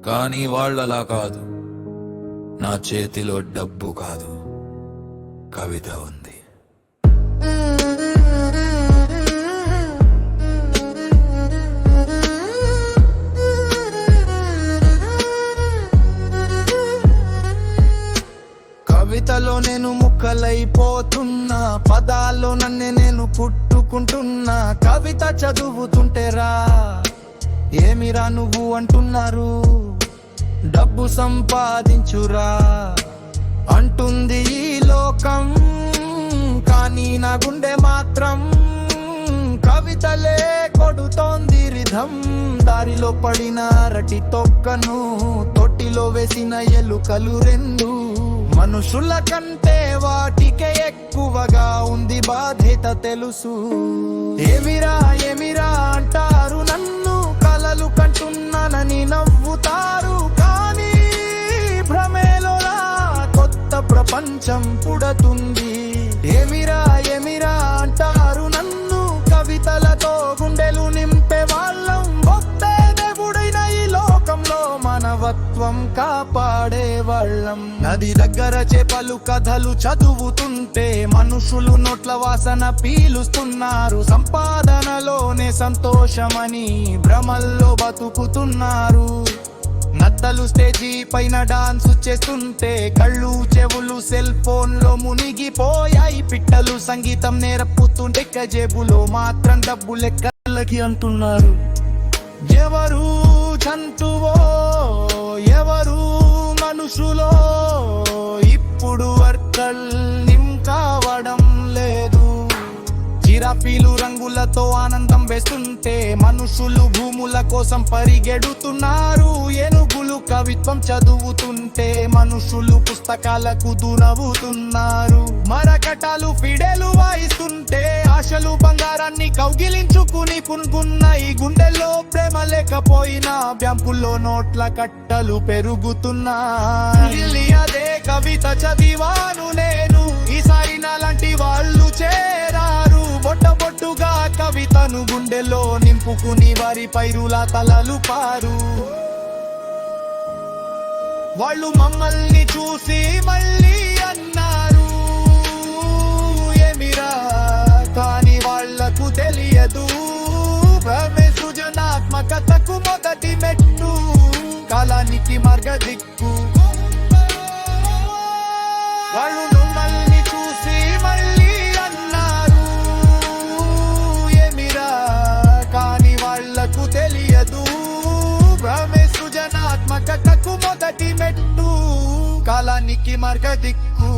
కానీ వాళ్ళలా కాదు. నా చేతిలో డబ్బు కాదు, కవిత ఉంది. కవితలో నేను ముక్కలైపోతున్నా, పదాల్లో నన్నే నేను కుట్టుకుంటున్నా. కవిత చదువుతుంటేరా ఏమిరా నువ్వు అంటున్నారు, డబ్బు సంపాదించురా అంటుంది ఈ లోకం. కానీ నా గుండె మాత్రం కవితలే కొడుతోంది రిధం. దారిలో పడిన అరటి తొక్కను తొట్టిలో వేసిన ఎలుకలు రెండు. మనుషుల కంటే వాటికే ఎక్కువగా ఉంది బాధ్యత తెలుసు. ఏమిరా ఏమిరా అంటారు, నన్ను కలలు కంటున్నానని నవ్వుతారు. కానీ భ్రమేలోలా కొత్త ప్రపంచం పుడుతుంది. ఏమిరా ఏమిరా అంటారు, నన్ను కవితలతో గుండెలు నింపే వాళ్ళం. భక్తే దేవుడైన ఈ లోకంలో మానవత్వం కాపాడే వాళ్ళం. నది దగ్గర చేపలు కథలు చదువుతుంటే మనుషులు నోట్ల వాసన పీలుస్తున్నారు. సంపాదనలోనే సంతోషమని భ్రమల్లో బతుకుతున్నారు. నత్తలు స్టేజీ పైన డాన్స్ చేస్తుంటే కళ్ళు చెవులు సెల్ ఫోన్ లో మునిగిపోయాయి. పిట్టలు సంగీతం నేర్పుతుంటే జేబులో మాత్రం డబ్బు లెక్కలకి అంటున్నారు. ఎవరు జంతువో ఎవరు మనుషులో ఇప్పుడు వర్కల్ నిమ్ కావడం లేదు. జిరాఫీలు రంగులతో ఆనందం వేస్తుంటే మనుషులు భూముల కోసం పరిగెడుతున్నారు. ఏనుగులు కవిత్వం చదువుతుంటే మనుషులు పుస్తకాలకు దూరవుతున్నారు. మరకటాలు ఫిడేలు వాయిస్తుంటే ఆశలు బంగారాన్ని కౌగిలించుకుని పుంగున్నాయి. గుండెల్లో ప్రేమ లేకపోయినా బ్యాంకుల్లో నోట్ల కట్టలు పెరుగుతున్నాయి. అదే కవిత చదివాను నేను, ఈసారి నాలాంటి వాళ్ళు చేరారు. బొట్టబొట్టుగా కవితను గుండెల్లో నింపుకుని వారి పైరులా తలలు పారు. వాళ్ళు మమ్మల్ని చూసి మళ్ళీ అన్నారు ఏమిరా, కానీ వాళ్లకు తెలియదు భ్రమే సృజనాత్మకతకు మొదటి మెట్టు, కాలానికి మార్గదిక్కు. వాళ్ళు మమ్మల్ని చూసి మళ్ళీ అన్నారు ఏమిరా, కానీ వాళ్లకు తెలియదు భ్రమే సృజనాత్మకతకు మొదటి మెట్టు, కాలానికి మార్గదిక్కు.